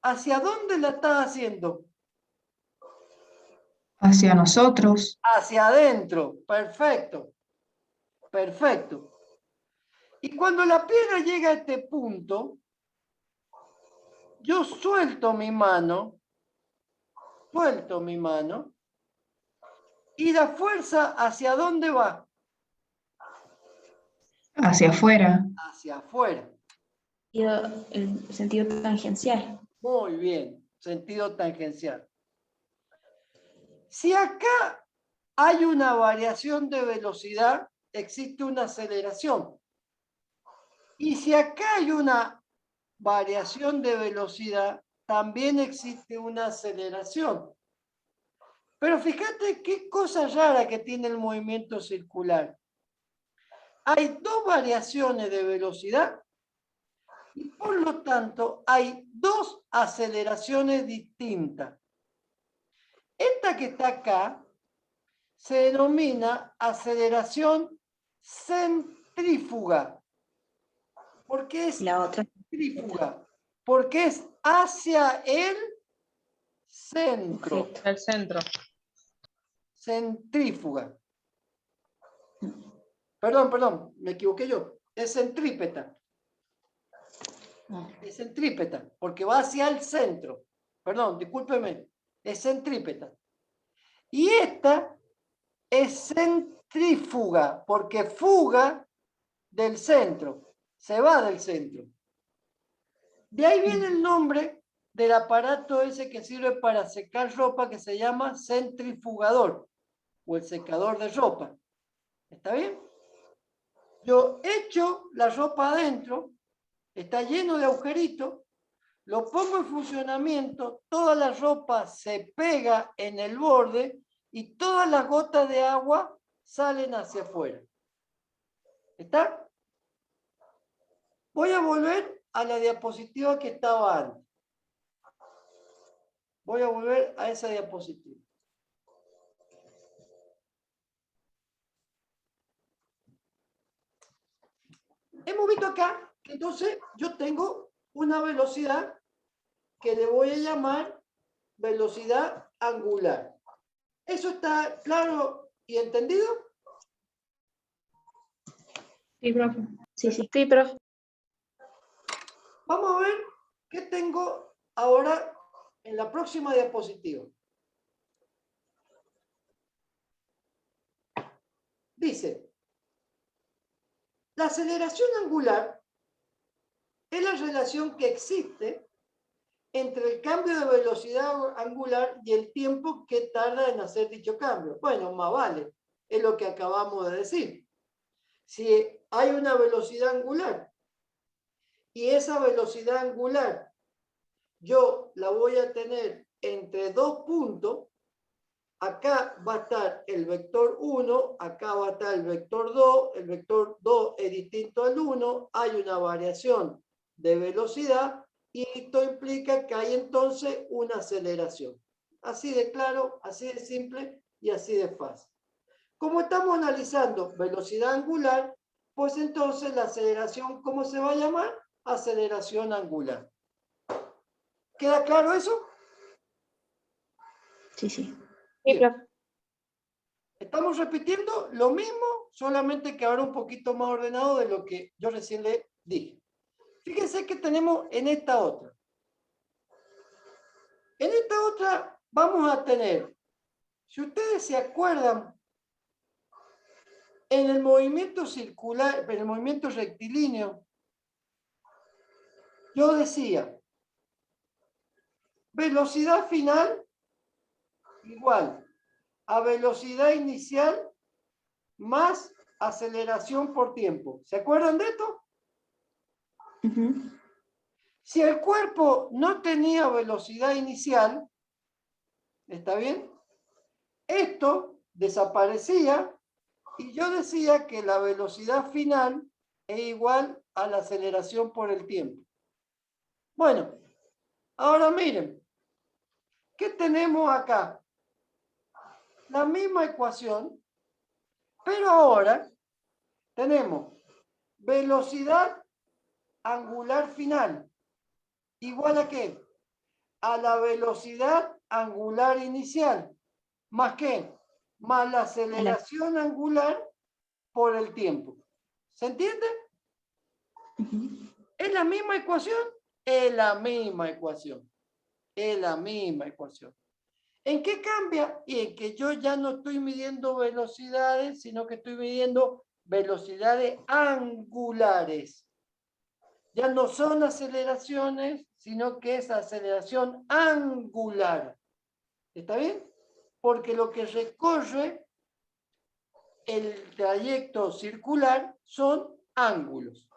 ¿hacia dónde la estás haciendo? Hacia nosotros. Hacia adentro. Perfecto. Perfecto. Y cuando la piedra llega a este punto, yo suelto mi mano, y la fuerza, ¿hacia dónde va? Hacia afuera. Hacia afuera. El sentido tangencial. Muy bien, sentido tangencial. Si acá hay una variación de velocidad, existe una aceleración. Y si acá hay una variación de velocidad, también existe una aceleración. Pero fíjate qué cosa rara que tiene el movimiento circular. Hay dos variaciones de velocidad y por lo tanto hay dos aceleraciones distintas. Esta que está acá se denomina aceleración centrífuga. ¿Por qué es La otra. centrífuga? Porque es hacia el centro. Objeto. El centro. Centrífuga. Perdón, me equivoqué yo. Es centrípeta. Es centrípeta, porque va hacia el centro. Perdón, discúlpeme. Es centrípeta. Y esta es centrífuga, porque fuga del centro. Se va del centro. De ahí viene el nombre del aparato ese que sirve para secar ropa, que se llama centrifugador o el secador de ropa. ¿Está bien? Yo echo la ropa adentro, está lleno de agujeritos, lo pongo en funcionamiento, toda la ropa se pega en el borde y todas las gotas de agua salen hacia afuera. ¿Está? Voy a volver a la diapositiva que estaba antes. Voy a volver a esa diapositiva. Hemos visto acá que entonces yo tengo una velocidad que le voy a llamar velocidad angular. ¿Eso está claro y entendido? Sí, profe. Sí, sí. Sí, profe. Vamos a ver qué tengo ahora en la próxima diapositiva. Dice, la aceleración angular es la relación que existe entre el cambio de velocidad angular y el tiempo que tarda en hacer dicho cambio. Bueno, más vale, es lo que acabamos de decir. Si hay una velocidad angular y esa velocidad angular yo la voy a tener entre dos puntos, acá va a estar el vector 1, acá va a estar el vector 2, el vector 2 es distinto al 1, hay una variación de velocidad y esto implica que hay entonces una aceleración. Así de claro, así de simple y así de fácil. Como estamos analizando velocidad angular, pues entonces la aceleración, ¿cómo se va a llamar? Aceleración angular. ¿Queda claro eso? Sí, sí. Sí, profe. Estamos repitiendo lo mismo, solamente que ahora un poquito más ordenado de lo que yo recién le dije. Fíjense que tenemos en esta otra. En esta otra vamos a tener, si ustedes se acuerdan, en el movimiento circular, en el movimiento rectilíneo, yo decía, velocidad final igual a velocidad inicial más aceleración por tiempo. ¿Se acuerdan de esto? Ujú. Si el cuerpo no tenía velocidad inicial, ¿está bien? Esto desaparecía y yo decía que la velocidad final es igual a la aceleración por el tiempo. Bueno, ahora miren, ¿qué tenemos acá? La misma ecuación, pero ahora tenemos velocidad angular final. ¿Igual a qué? A la velocidad angular inicial. ¿Más qué? Más la aceleración angular por el tiempo. ¿Se entiende? Ujú. ¿Es la misma ecuación? Es la misma ecuación. Es la misma ecuación. ¿En qué cambia? Y en que yo ya no estoy midiendo velocidades, sino que estoy midiendo velocidades angulares. Ya no son aceleraciones, sino que es aceleración angular. ¿Está bien? Porque lo que recorre el trayecto circular son ángulos.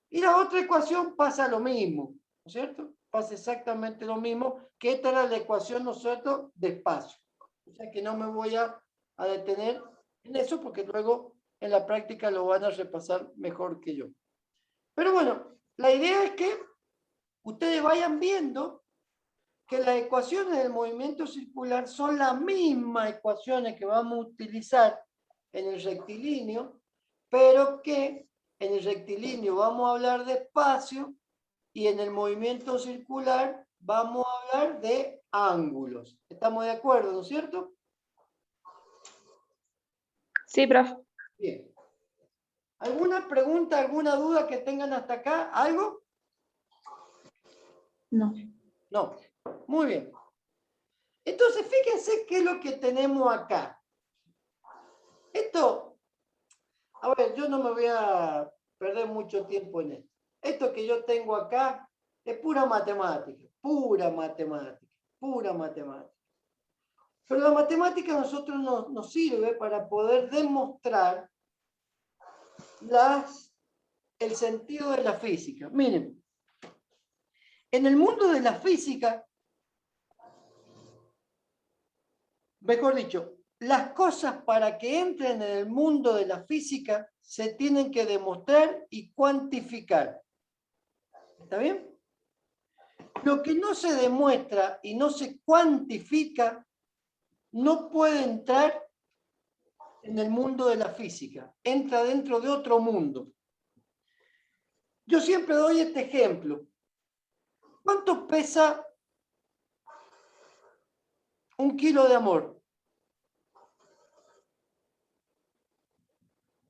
Y la otra ecuación pasa lo mismo, ¿no es cierto? Pasa exactamente lo mismo, que esta era la ecuación, ¿no es cierto?, de espacio. O sea que no me voy a detener en eso porque luego en la práctica lo van a repasar mejor que yo. Pero bueno, la idea es que ustedes vayan viendo que las ecuaciones del movimiento circular son las mismas ecuaciones que vamos a utilizar en el rectilíneo, pero que en el rectilíneo vamos a hablar de espacio y en el movimiento circular vamos a hablar de ángulos. ¿Estamos de acuerdo, no es cierto? Sí, profe. Bien. ¿Alguna pregunta, alguna duda que tengan hasta acá? ¿Algo? No. No. Muy bien. Entonces, fíjense qué es lo que tenemos acá. Esto, a ver, yo no me voy a perder mucho tiempo en esto. Esto que yo tengo acá es pura matemática, pura matemática, pura matemática. Pero la matemática a nosotros nos sirve para poder demostrar el sentido de la física. Miren, en el mundo de la física, mejor dicho, las cosas para que entren en el mundo de la física se tienen que demostrar y cuantificar. ¿Está bien? Lo que no se demuestra y no se cuantifica no puede entrar en el mundo de la física. Entra dentro de otro mundo. Yo siempre doy este ejemplo. ¿Cuánto pesa 1 kilo de amor?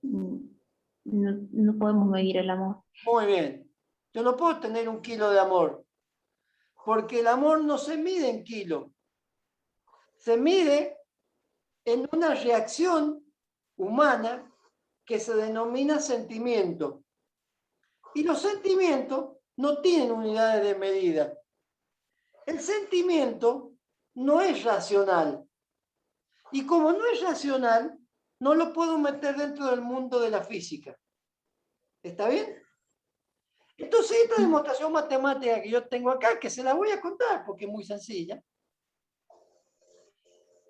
No podemos medir el amor. Muy bien. Yo no puedo tener 1 kilo de amor, porque el amor no se mide en kilo. Se mide en una reacción humana que se denomina sentimiento. Y los sentimientos no tienen unidades de medida. El sentimiento no es racional. Y como no es racional, no lo puedo meter dentro del mundo de la física. ¿Está bien? Entonces, esta demostración matemática que yo tengo acá, que se la voy a contar porque es muy sencilla,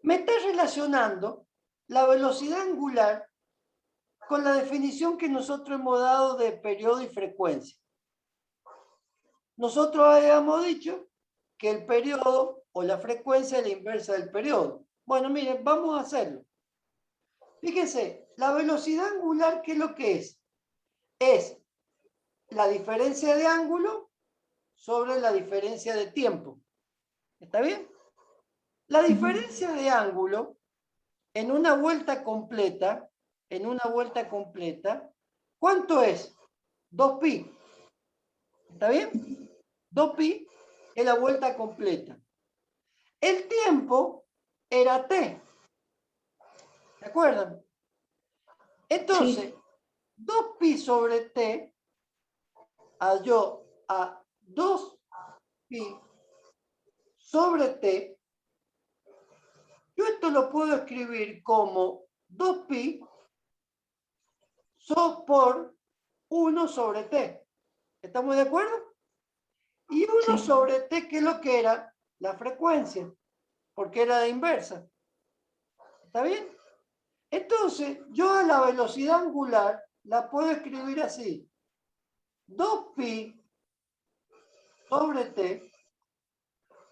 me está relacionando la velocidad angular con la definición que nosotros hemos dado de periodo y frecuencia. Nosotros habíamos dicho que el periodo o la frecuencia es la inversa del periodo. Bueno, miren, vamos a hacerlo. Fíjense, la velocidad angular, ¿qué es lo que es? Es la diferencia de ángulo sobre la diferencia de tiempo. ¿Está bien? La diferencia de ángulo en una vuelta completa, ¿cuánto es? 2pi. ¿Está bien? 2pi es la vuelta completa. El tiempo era t. ¿De acuerdo? Entonces, 2pi sobre t, a 2pi sobre t, yo esto lo puedo escribir como 2pi por 1 sobre t. ¿Estamos de acuerdo? Y 1 sobre t, ¿qué es lo que era? La frecuencia, porque era de inversa. ¿Está bien? Entonces, yo a la velocidad angular la puedo escribir así. 2pi sobre t,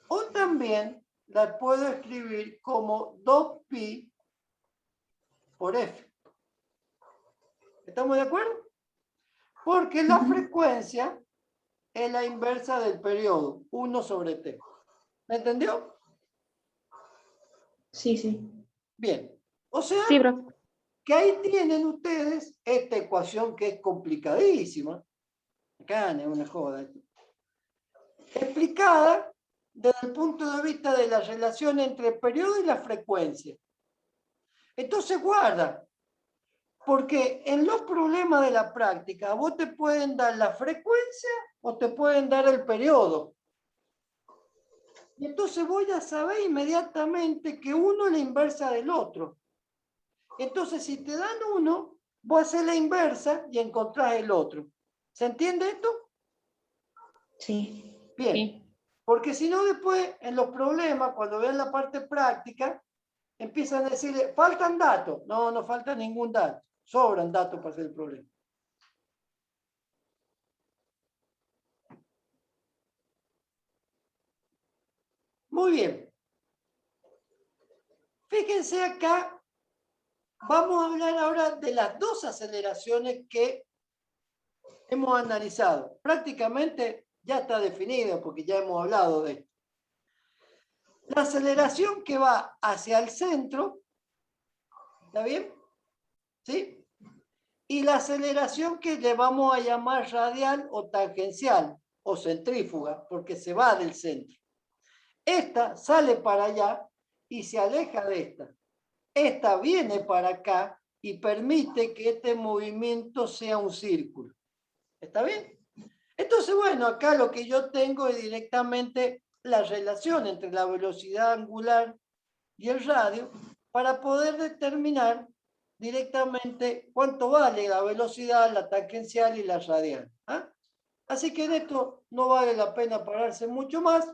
o también la puedo escribir como 2pi por f. ¿Estamos de acuerdo? Porque la frecuencia es la inversa del periodo, 1 sobre t. ¿Me entendió? Sí, sí. Bien. O sea, Sí, profe. que ahí tienen ustedes esta ecuación que es complicadísima. Acá no es una joda. Explicada desde el punto de vista de la relación entre el periodo y la frecuencia. Entonces guarda, porque en los problemas de la práctica vos te pueden dar la frecuencia o te pueden dar el periodo. Y entonces voy a saber inmediatamente que uno es la inversa del otro. Entonces si te dan uno, vos haces la inversa y encontrás el otro. ¿Se entiende esto? Sí. Bien. Sí. Porque si no después en los problemas, cuando vean la parte práctica, empiezan a decirle, faltan datos. No, no falta ningún dato. Sobran datos para hacer el problema. Muy bien. Fíjense acá, vamos a hablar ahora de las dos aceleraciones que hemos analizado. Prácticamente ya está definido porque ya hemos hablado de esto. La aceleración que va hacia el centro, ¿está bien? ¿Sí? Y la aceleración que le vamos a llamar radial o tangencial o centrífuga, porque se va del centro. Esta sale para allá y se aleja de esta. Esta viene para acá y permite que este movimiento sea un círculo. ¿Está bien? Entonces, bueno, acá lo que yo tengo es directamente la relación entre la velocidad angular y el radio para poder determinar directamente cuánto vale la velocidad, la tangencial y la radial. ¿Ah? Así que en esto no vale la pena pararse mucho más.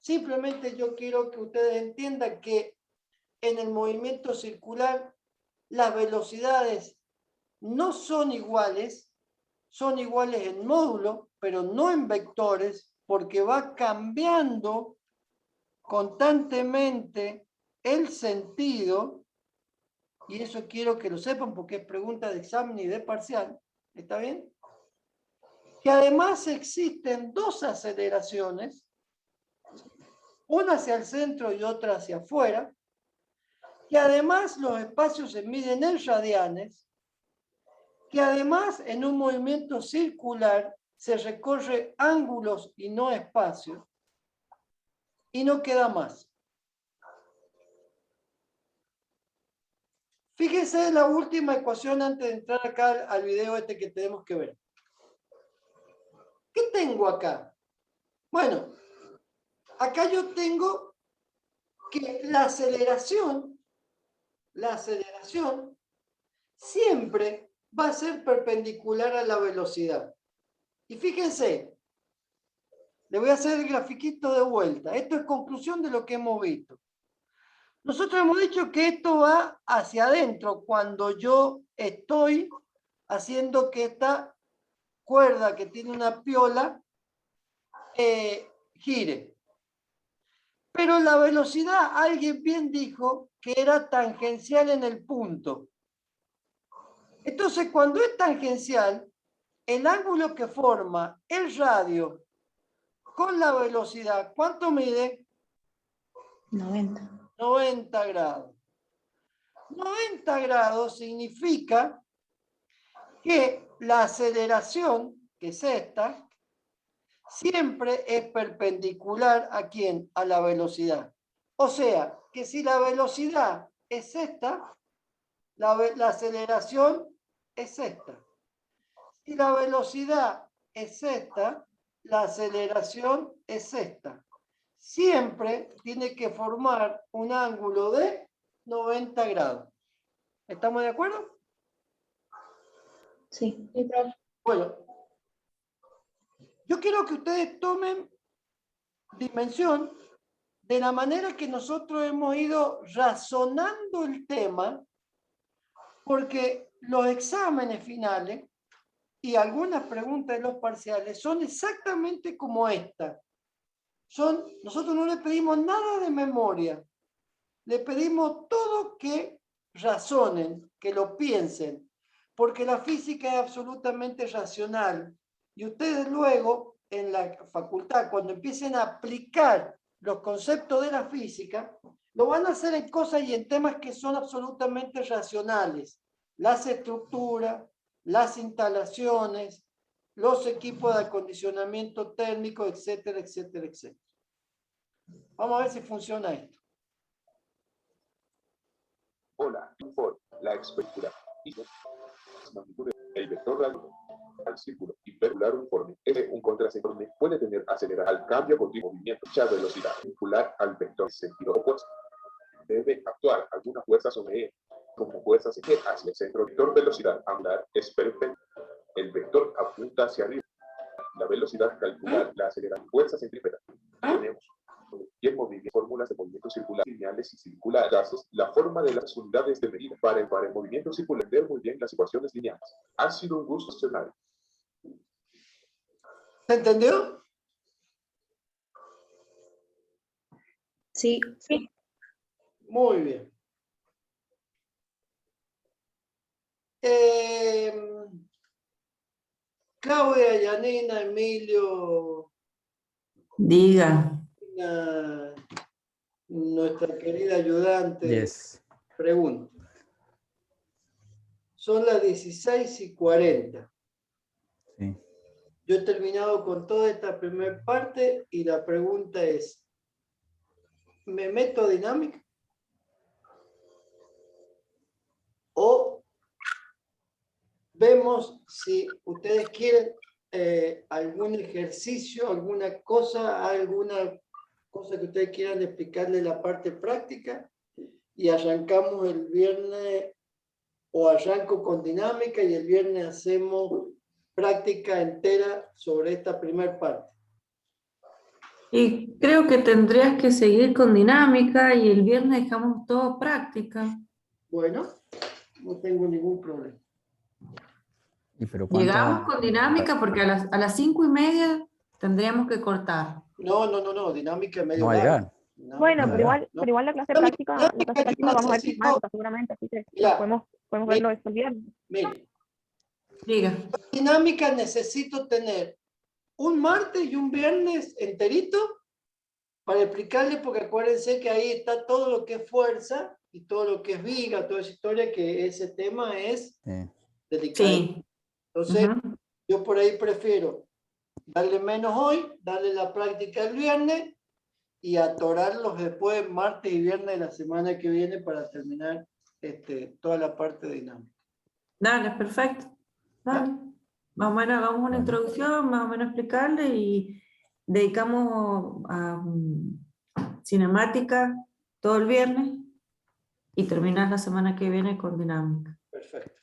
Simplemente yo quiero que ustedes entiendan que en el movimiento circular las velocidades no son iguales en módulo, pero no en vectores, porque va cambiando constantemente el sentido, y eso quiero que lo sepan porque es pregunta de examen y de parcial, ¿está bien? Que además existen dos aceleraciones una hacia el centro y otra hacia afuera, que además los espacios se miden en radianes, que además en un movimiento circular se recorre ángulos y no espacios, y no queda más. Fíjense en la última ecuación antes de entrar acá al video este que tenemos que ver. ¿Qué tengo acá? Bueno, acá yo tengo que la aceleración siempre va a ser perpendicular a la velocidad. Y fíjense, le voy a hacer el grafiquito de vuelta. Esto es conclusión de lo que hemos visto. Nosotros hemos dicho que esto va hacia adentro cuando yo estoy haciendo que esta cuerda que tiene una piola gire. Pero la velocidad, alguien bien dijo que era tangencial en el punto. Entonces, cuando es tangencial, el ángulo que forma el radio con la velocidad, ¿cuánto mide? 90. 90 grados. 90 grados significa que la aceleración, que es esta, siempre es perpendicular ¿a quién? A la velocidad. O sea, que si la velocidad es esta, la aceleración es esta. Si la velocidad es esta, la aceleración es esta. Siempre tiene que formar un ángulo de 90 grados. ¿Estamos de acuerdo? Sí. Bueno, yo quiero que ustedes tomen dimensión de la manera que nosotros hemos ido razonando el tema, porque los exámenes finales y algunas preguntas de los parciales son exactamente como esta. Nosotros no le pedimos nada de memoria, le pedimos todo que razonen, que lo piensen, porque la física es absolutamente racional y ustedes luego en la facultad, cuando empiecen a aplicar los conceptos de la física, lo van a hacer en cosas y en temas que son absolutamente racionales. Las estructuras, las instalaciones, los equipos de acondicionamiento térmico, etcétera, etcétera, etcétera. Vamos a ver si funciona esto. Hola, por la expertura. El vector radio al círculo hiperbolar uniforme es un contraste uniforme puede tener acelerar al cambio continuo de movimiento mucha velocidad vincular al vector en sentido opuesto. Debe actuar alguna fuerza sobre él como fuerza hacia el centro. Vector velocidad angular es perpendicular. El vector apunta hacia arriba. La velocidad calcular la aceleración fuerza centrípeta. Tenemos y el movimiento, fórmulas de movimiento circular, lineales y circulares, casos, la forma de las unidades de medida para el movimiento circular, entender muy bien las ecuaciones lineales. Ha sido un gusto escenario. ¿Se entendió? Sí. Sí. Muy bien. Claudia, Yanina, Emilio. Diga. Nuestra querida ayudante. Yes. Pregunta. Son las 16:40. Sí. Yo he terminado con toda esta primera parte y la pregunta es, ¿me meto a dinámica? O vemos si ustedes quieren algún ejercicio, alguna cosa que ustedes quieran explicarle la parte práctica y arrancamos el viernes o arranco con dinámica y el viernes hacemos práctica entera sobre esta primera parte. Y creo que tendrías que seguir con dinámica y el viernes dejamos todo práctica. Bueno, no tengo ningún problema. ¿Y pero Llegamos con dinámica porque a las 5:30 tendríamos que cortar. No, dinámica es medio No va a larga. llegar. No, Bueno, no, pero igual la clase práctica vamos a ver sin marca, seguramente, así que Ya. podemos verlo esto el viernes. Mire, Diga. dinámica necesito tener un martes y un viernes enterito para explicarle, porque acuérdense que ahí está todo lo que es fuerza y todo lo que es viga, toda esa historia, que ese tema es Sí. delicado. Sí. Entonces, Ujú. yo por ahí prefiero darle menos hoy, darle la práctica el viernes y atorarlos después, martes y viernes de la semana que viene para terminar toda la parte dinámica. Dale, perfecto. Dale. Más o menos hagamos una Bueno. introducción, más o menos explicarle y dedicamos a cinemática todo el viernes y terminar la semana que viene con dinámica. Perfecto.